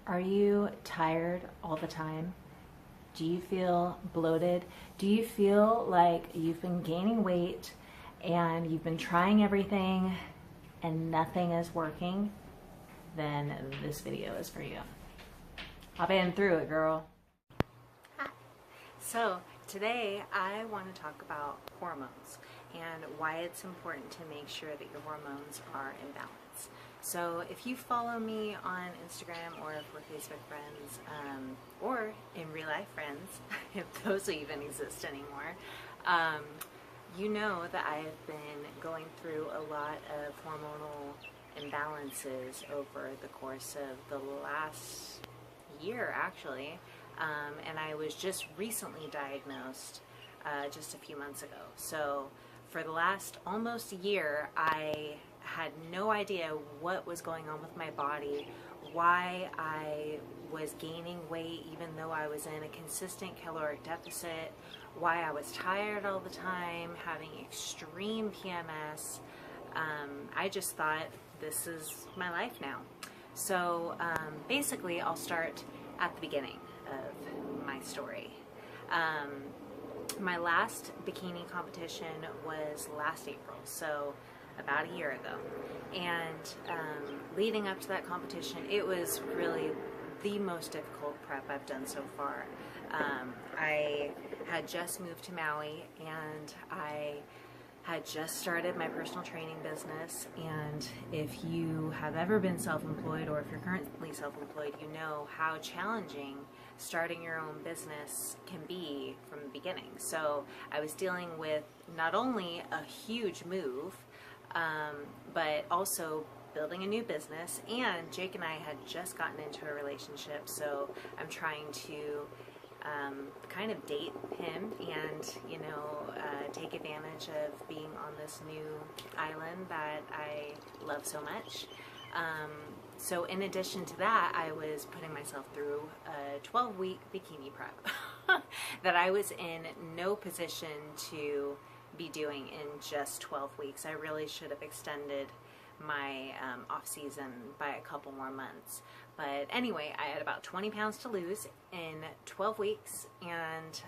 Are you tired all the time? Do you feel bloated? Do you feel like you've been gaining weight and you've been trying everything and nothing is working? Then this video is for you. Hop in through it, girl. Hi. So today I want to talk about hormones and why it's important to make sure that your hormones are in balance. So if you follow me on Instagram or if we're Facebook friends or in real life friends, if those even exist anymore, you know that I have been going through a lot of hormonal imbalances over the course of the last year, actually, and I was just recently diagnosed just a few months ago. So for the last almost a year, I had no idea what was going on with my body, why I was gaining weight even though I was in a consistent caloric deficit, why I was tired all the time, having extreme PMS. I just thought, this is my life now. So basically, I'll start at the beginning of my story. My last bikini competition was last April, so about a year ago. And leading up to that competition, it was really the most difficult prep I've done so far. I had just moved to Maui and I had just started my personal training business, and if you have ever been self-employed or if you're currently self-employed, you know how challenging starting your own business can be from the beginning. So I was dealing with not only a huge move, but also building a new business, and Jake and I had just gotten into a relationship, so I'm trying to kind of date him and, you know, take advantage of being on this new island that I love so much. So in addition to that, I was putting myself through a 12-week bikini prep that I was in no position to be doing in just 12 weeks. I really should have extended my off season by a couple more months. But anyway, I had about 20 pounds to lose in 12 weeks, and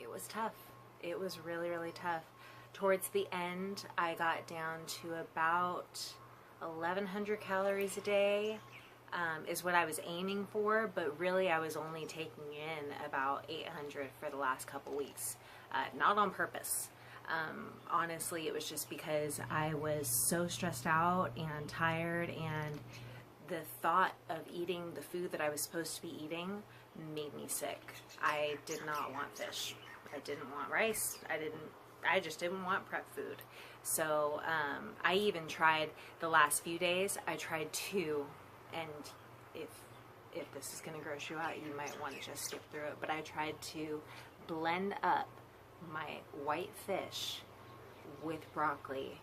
it was tough. It was really, really tough. Towards the end, I got down to about 1,100 calories a day is what I was aiming for, but really I was only taking in about 800 for the last couple weeks. Not on purpose. Honestly, it was just because I was so stressed out and tired, and the thought of eating the food that I was supposed to be eating made me sick. I did not want fish. I didn't want rice. I just didn't want prep food. So I even tried the last few days, I tried to, and if this is going to gross you out, you might want to just skip through it, but I tried to blend up my white fish with broccoli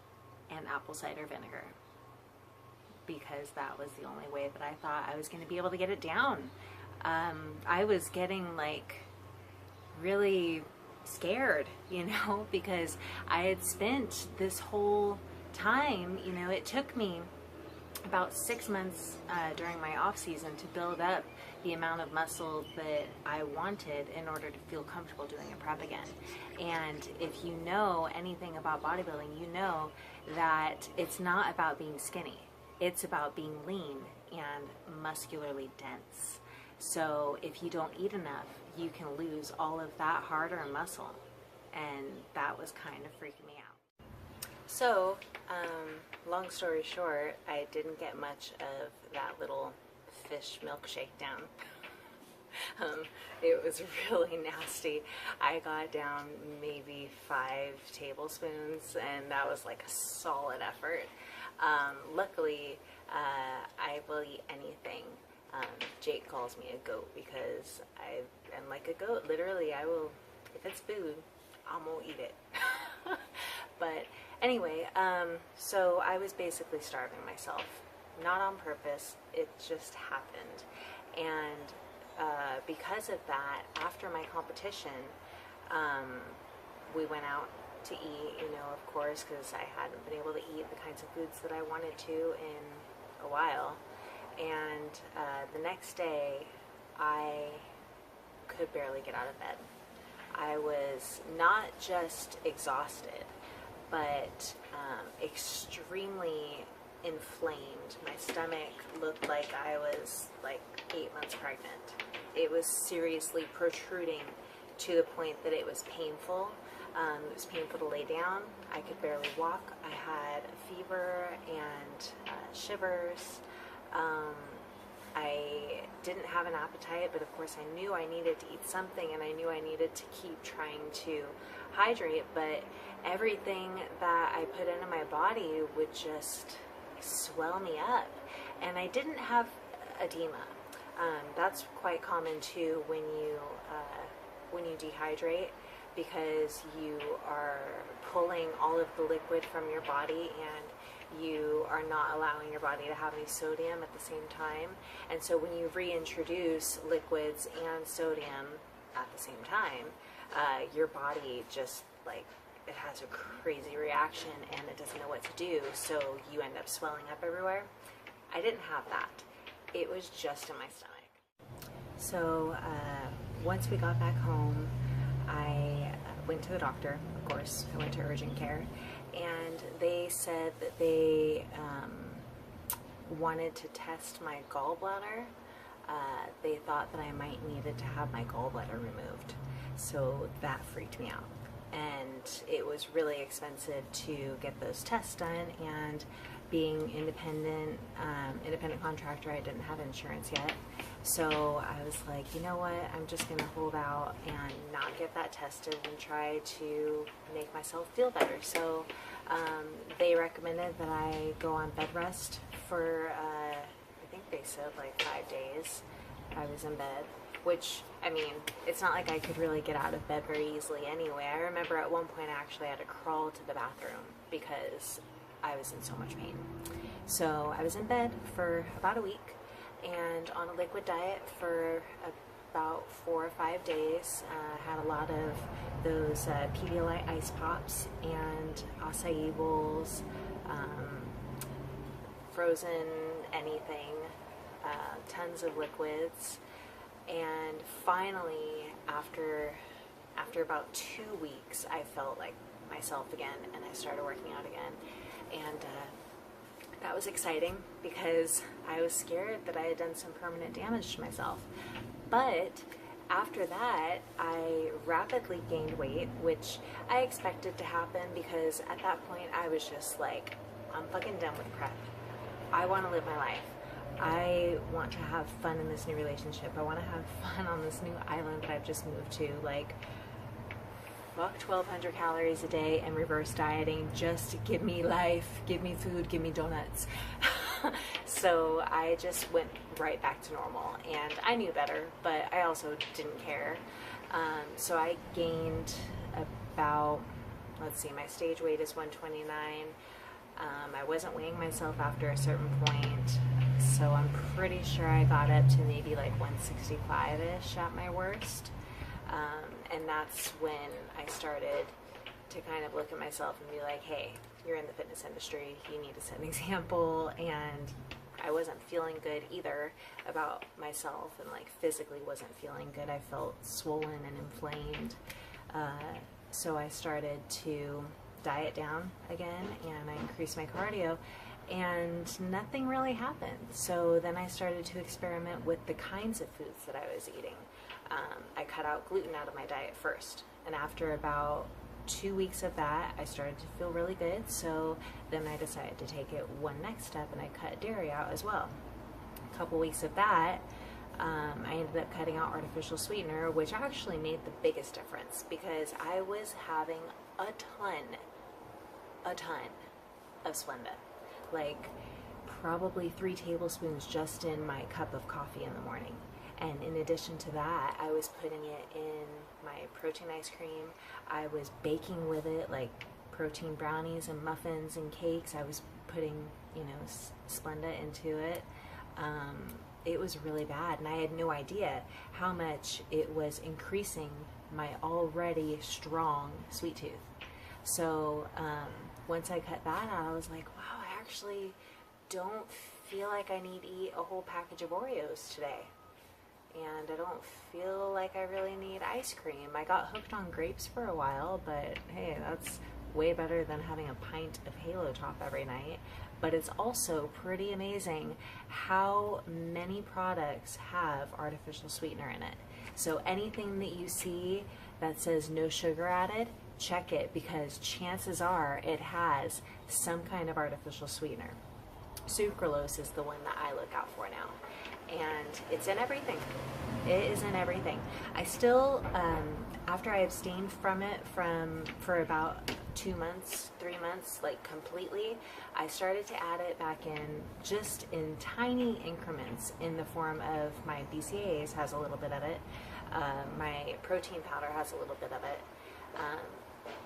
and apple cider vinegar, because that was the only way that I thought I was going to be able to get it down. I was getting like really scared, you know, because I had spent this whole time, you know, it took me about 6 months during my off season to build up the amount of muscle that I wanted in order to feel comfortable doing a prep again. And if you know anything about bodybuilding, you know that it's not about being skinny. It's about being lean and muscularly dense. So if you don't eat enough, you can lose all of that hard-earned muscle. And that was kind of freaking me out. So, long story short, I didn't get much of that little fish milkshake down. It was really nasty. I got down maybe 5 tablespoons, and that was like a solid effort. Luckily, I will eat anything. Jake calls me a goat because I am like a goat. Literally, I will, if it's food, I'm gonna eat it. But anyway, so I was basically starving myself. Not on purpose, it just happened. And because of that, after my competition, we went out to eat, you know, of course, because I hadn't been able to eat the kinds of foods that I wanted to in a while. And the next day, I could barely get out of bed. I was not just exhausted, but extremely inflamed. My stomach looked like I was like 8 months pregnant. It was seriously protruding to the point that it was painful. It was painful to lay down. I could barely walk. I had a fever and shivers. I didn't have an appetite, but of course I knew I needed to eat something, and I knew I needed to keep trying to hydrate, but everything that I put into my body would just swell me up. And I didn't have edema. That's quite common too when you dehydrate, because you are pulling all of the liquid from your body and you are not allowing your body to have any sodium at the same time. And so when you reintroduce liquids and sodium at the same time, your body just like, it has a crazy reaction and it doesn't know what to do, so you end up swelling up everywhere. I didn't have that. It was just in my stomach. So once we got back home, I went to the doctor, of course. I went to urgent care, and they said that they wanted to test my gallbladder. They thought that I might needed to have my gallbladder removed, so that freaked me out. And it was really expensive to get those tests done, and being independent contractor, I didn't have insurance yet. So I was like, you know what, I'm just gonna hold out and not get that tested and try to make myself feel better. So they recommended that I go on bed rest for, I think they said like 5 days. I was in bed, which, I mean, it's not like I could really get out of bed very easily anyway. I remember at one point I actually had to crawl to the bathroom because I was in so much pain. So I was in bed for about a week and on a liquid diet for about 4 or 5 days. Had a lot of those Pedialyte ice pops and acai bowls, frozen anything, tons of liquids. And finally, after about 2 weeks, I felt like myself again, and I started working out again. And that was exciting because I was scared that I had done some permanent damage to myself. But after that, I rapidly gained weight, which I expected to happen because at that point I was just like, I'm fucking done with prep. I want to live my life. I want to have fun in this new relationship. I want to have fun on this new island that I've just moved to. Like, fuck 1,200 calories a day and reverse dieting. Just give me life, give me food, give me donuts. So I just went right back to normal, and I knew better, but I also didn't care. So I gained about, let's see, my stage weight is 129. I wasn't weighing myself after a certain point, so I'm pretty sure I got up to maybe like 165-ish at my worst. And that's when I started to kind of look at myself and be like, hey, you're in the fitness industry, you need to set an example. And I wasn't feeling good either about myself, and like physically wasn't feeling good. I felt swollen and inflamed. So I started to diet down again, and I increased my cardio, and nothing really happened. So then I started to experiment with the kinds of foods that I was eating. I cut out gluten out of my diet first, and after about 2 weeks of that, I started to feel really good. So then I decided to take it one next step, and I cut dairy out as well. A couple weeks of that, I ended up cutting out artificial sweetener, which actually made the biggest difference because I was having a ton of Splenda, like probably 3 tablespoons just in my cup of coffee in the morning. And in addition to that, I was putting it in my protein ice cream. I was baking with it, like protein brownies and muffins and cakes. I was putting, you know, Splenda into it. It was really bad, and I had no idea how much it was increasing my already strong sweet tooth. So once I cut that out, I was like, wow, I actually don't feel like I need to eat a whole package of Oreos today. And I don't feel like I really need ice cream. I got hooked on grapes for a while, but hey, that's way better than having a pint of Halo Top every night. But it's also pretty amazing how many products have artificial sweetener in it. So anything that you see that says no sugar added, check it, because chances are it has some kind of artificial sweetener. Sucralose is the one that I look out for now. And it's in everything. It is in everything. I still, after I abstained from it for about 2 months, 3 months, like completely, I started to add it back in just in tiny increments in the form of my BCAAs has a little bit of it. My protein powder has a little bit of it.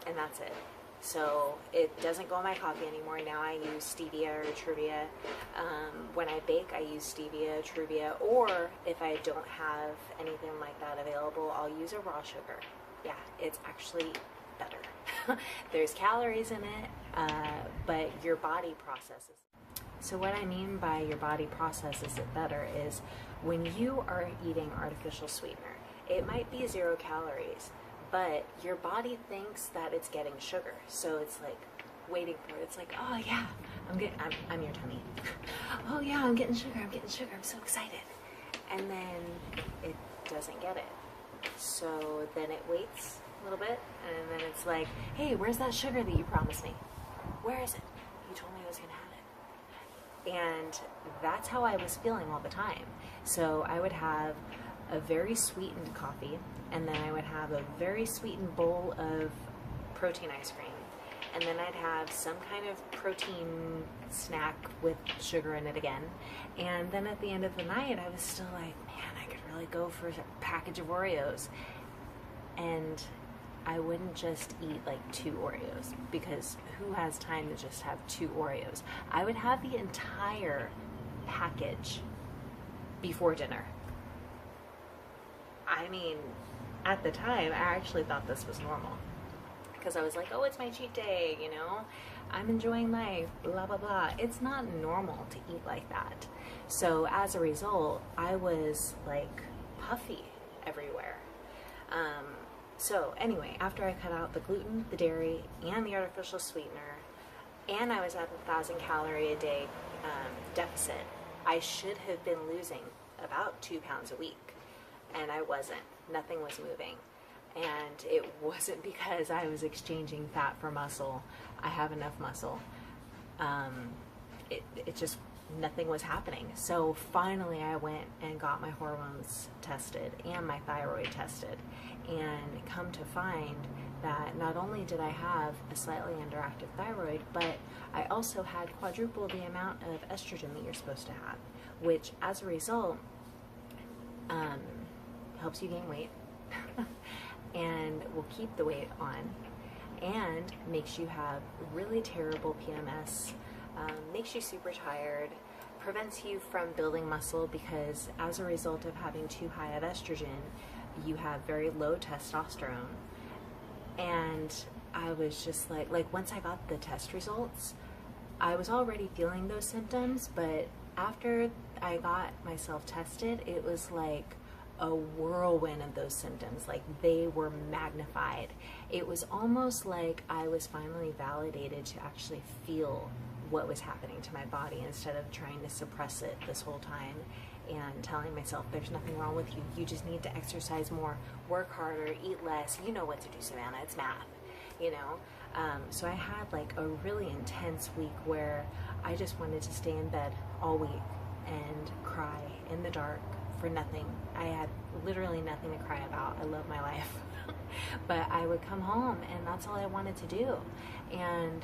And that's it. So it doesn't go in my coffee anymore. Now I use stevia or Truvia. When I bake, I use stevia, Truvia, or if I don't have anything like that available, I'll use a raw sugar. Yeah, it's actually better. There's calories in it, but your body processes. So what I mean by your body processes it better is when you are eating artificial sweetener, it might be 0 calories, but your body thinks that it's getting sugar. So it's like waiting for it. It's like, oh yeah, I'm your tummy. Oh yeah, I'm getting sugar, I'm so excited. And then it doesn't get it. So then it waits a little bit, and then it's like, hey, where's that sugar that you promised me? Where is it? You told me I was gonna have it. And that's how I was feeling all the time. So I would have a very sweetened coffee, and then I would have a very sweetened bowl of protein ice cream, and then I'd have some kind of protein snack with sugar in it again, and then at the end of the night I was still like, man, I could really go for a package of Oreos. And I wouldn't just eat like 2 Oreos, because who has time to just have 2 Oreos? I would have the entire package before dinner. I mean, at the time, I actually thought this was normal, because I was like, oh, it's my cheat day, you know, I'm enjoying life, blah, blah, blah. It's not normal to eat like that. So as a result, I was like puffy everywhere. So anyway, after I cut out the gluten, the dairy, and the artificial sweetener, and I was at 1,000 calorie a day deficit, I should have been losing about 2 pounds a week. And I wasn't. Nothing was moving. And it wasn't because I was exchanging fat for muscle. I have enough muscle. It just, nothing was happening. So finally I went and got my hormones tested and my thyroid tested, and come to find that not only did I have a slightly underactive thyroid, but I also had quadruple the amount of estrogen that you're supposed to have, which as a result helps you gain weight and will keep the weight on, and makes you have really terrible PMS, makes you super tired, prevents you from building muscle, because as a result of having too high of estrogen, you have very low testosterone. And I was just like once I got the test results, I was already feeling those symptoms, but after I got myself tested, it was like a whirlwind of those symptoms. Like, they were magnified. It was almost like I was finally validated to actually feel what was happening to my body, instead of trying to suppress it this whole time and telling myself there's nothing wrong with you, you just need to exercise more, work harder, eat less, you know what to do, Savannah, it's math, you know. So I had like a really intense week where I just wanted to stay in bed all week and cry in the dark for nothing. I had literally nothing to cry about. I love my life. But I would come home and that's all I wanted to do. And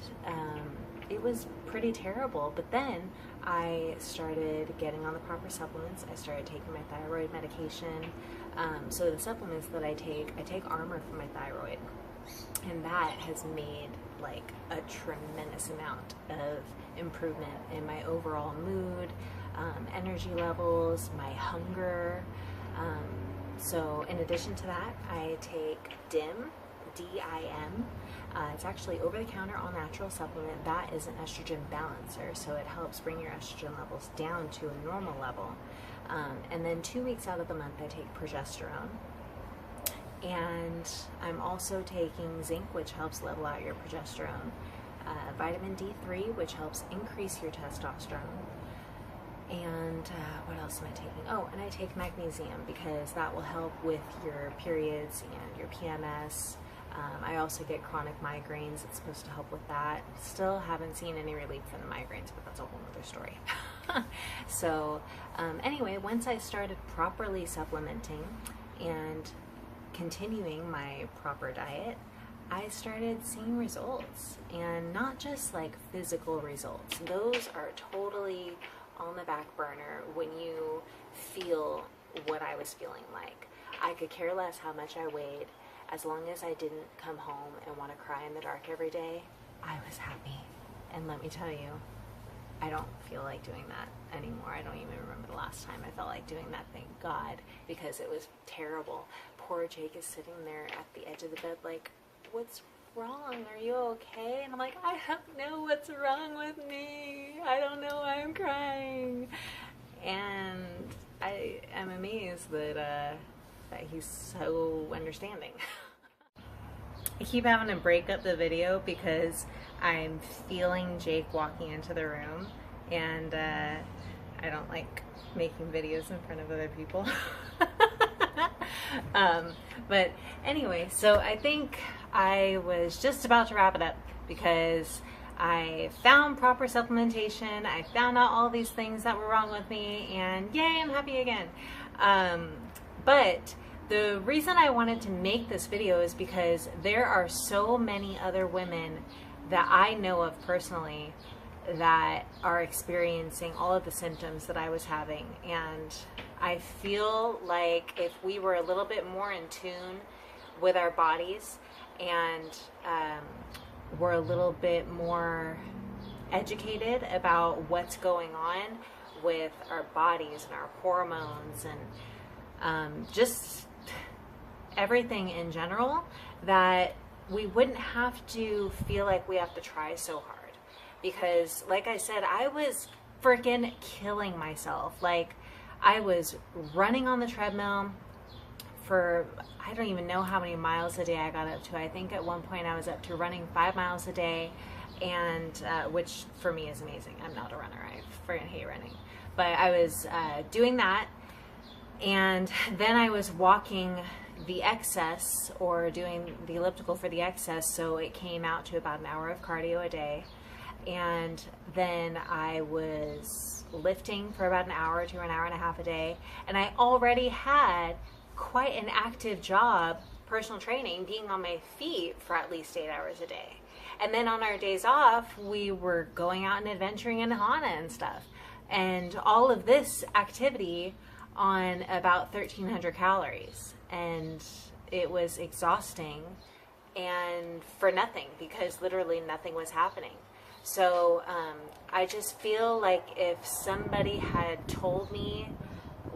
it was pretty terrible. But then I started getting on the proper supplements. I started taking my thyroid medication. So the supplements that I take Armor for my thyroid. And that has made like a tremendous amount of improvement in my overall mood, energy levels, my hunger. So in addition to that, I take DIM. DIM. It's actually over-the-counter, all-natural supplement that is an estrogen balancer, so it helps bring your estrogen levels down to a normal level. And then 2 weeks out of the month I take progesterone. And I'm also taking zinc, which helps level out your progesterone, vitamin D3, which helps increase your testosterone, and what else am I taking? Oh, and I take magnesium because that will help with your periods and your PMS. I also get chronic migraines. It's supposed to help with that. Still haven't seen any relief from the migraines, but that's a whole other story. So anyway, once I started properly supplementing and continuing my proper diet, I started seeing results, and not just like physical results. Those are totally on the back burner when you feel what I was feeling like. I could care less how much I weighed. As long as I didn't come home and want to cry in the dark every day, I was happy. And let me tell you, I don't feel like doing that anymore. I don't even remember the last time I felt like doing that, thank God, because it was terrible. Poor Jake is sitting there at the edge of the bed like, what's wrong? Are you okay? And I'm like, I don't know what's wrong with me. I don't know why I'm crying. And I am amazed that he's so understanding. I keep having to break up the video because I'm feeling Jake walking into the room, and I don't like making videos in front of other people. But anyway, so I think I was just about to wrap it up because I found proper supplementation. I found out all these things that were wrong with me, and yay, I'm happy again. But the reason I wanted to make this video is because there are so many other women that I know of personally that are experiencing all of the symptoms that I was having, and I feel like if we were a little bit more in tune with our bodies and we're a little bit more educated about what's going on with our bodies and our hormones and just everything in general, that we wouldn't have to feel like we have to try so hard. Because like I said, I was freaking killing myself. Like, I was running on the treadmill for, I don't even know how many miles a day I got up to. I think at one point I was up to running 5 miles a day, and which for me is amazing. I'm not a runner. I freaking hate running. But I was doing that, and then I was walking the excess, or doing the elliptical for the excess, so it came out to about an hour of cardio a day. And then I was lifting for about an hour to an hour and a half a day, and I already had quite an active job, personal training, being on my feet for at least 8 hours a day. And then on our days off, we were going out and adventuring in Hana and stuff, and all of this activity on about 1,300 calories, and it was exhausting and for nothing, because literally nothing was happening. So I just feel like if somebody had told me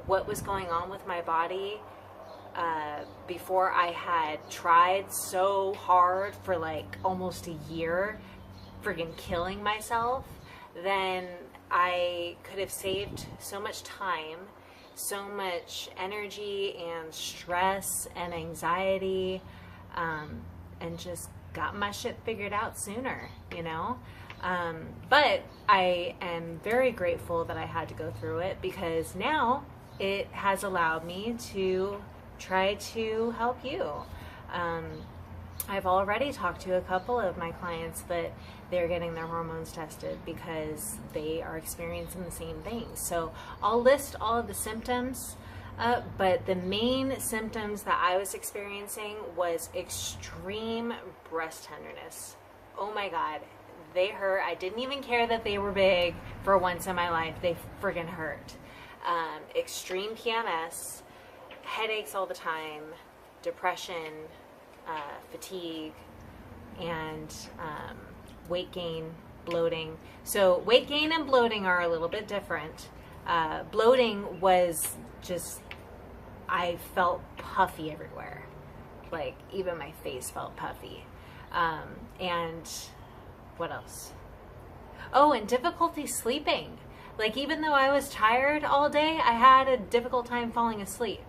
what was going on with my body before I had tried so hard for like almost a year, friggin' killing myself, then I could have saved so much time, so much energy and stress and anxiety, and just got my shit figured out sooner, you know? But I am very grateful that I had to go through it, because now it has allowed me to try to help you. I've already talked to a couple of my clients that they're getting their hormones tested because they are experiencing the same things. So I'll list all of the symptoms, but the main symptoms that I was experiencing was extreme breast tenderness. Oh my God. They hurt. I didn't even care that they were big for once in my life. They friggin' hurt. Extreme PMS, headaches all the time, depression, fatigue, and weight gain, bloating. So weight gain and bloating are a little bit different. Bloating was just, I felt puffy everywhere. Like, even my face felt puffy. And what else? Oh, and difficulty sleeping. Like, even though I was tired all day, I had a difficult time falling asleep.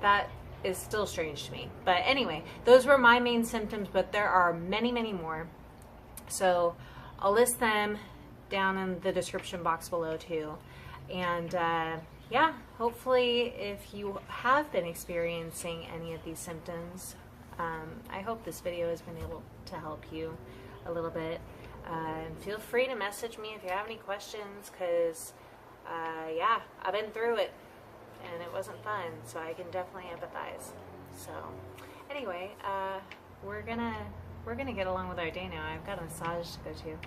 That is still strange to me. But anyway, those were my main symptoms, but there are many, many more. So I'll list them down in the description box below too. And yeah, hopefully if you have been experiencing any of these symptoms, I hope this video has been able to help you a little bit. Feel free to message me if you have any questions, because yeah, I've been through it and it wasn't fun, so I can definitely empathize. So anyway, we're gonna get along with our day now. I've got a massage to go to.